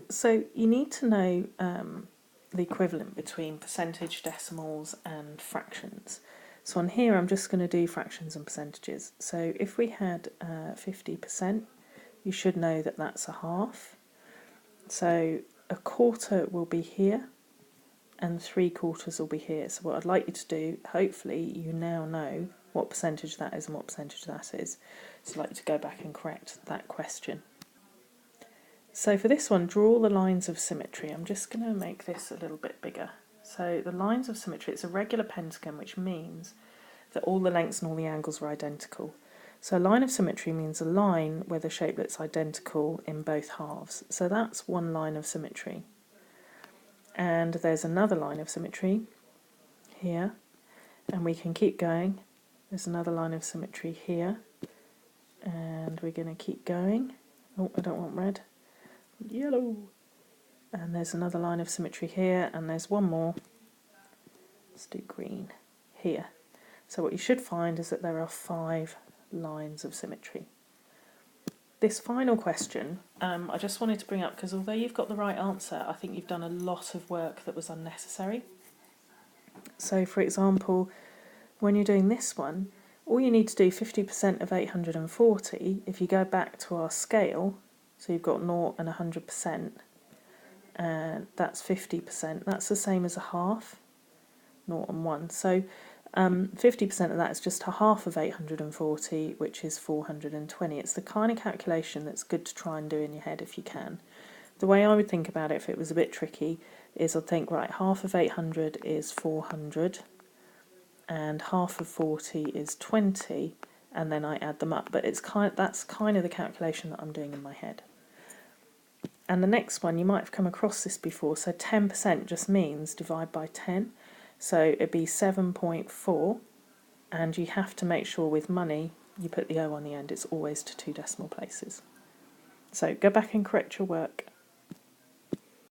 So you need to know the equivalent between percentage, decimals and fractions. So on here I'm just going to do fractions and percentages. So if we had 50%, you should know that that's a half. So a quarter will be here and 3/4 will be here. So what I'd like you to do, hopefully you now know what percentage that is and what percentage that is. So I'd like you to go back and correct that question. So for this one, draw the lines of symmetry. I'm just going to make this a little bit bigger. So the lines of symmetry, it's a regular pentagon, which means that all the lengths and all the angles are identical. So a line of symmetry means a line with a shape that's identical in both halves. So that's one line of symmetry. And there's another line of symmetry here, and we can keep going. There's another line of symmetry here, and we're going to keep going. Oh, I don't want red. Yellow. And there's another line of symmetry here, and there's one more. Let's do green here. So what you should find is that there are 5 lines of symmetry. This final question, I just wanted to bring up because although you've got the right answer, I think you've done a lot of work that was unnecessary. So for example, when you're doing this one, all you need to do 50% of 840, if you go back to our scale, so you've got 0 and 100%, and that's 50%, that's the same as a half, 0 and 1. So 50% of that is just a half of 840, which is 420. It's the kind of calculation that's good to try and do in your head if you can. The way I would think about it if it was a bit tricky is I'd think, right, half of 800 is 400, and half of 40 is 20, and then I add them up. But that's kind of the calculation that I'm doing in my head. And the next one, you might have come across this before, so 10% just means divide by 10. So it'd be 7.4, and you have to make sure with money you put the O on the end. It's always to 2 decimal places. So go back and correct your work.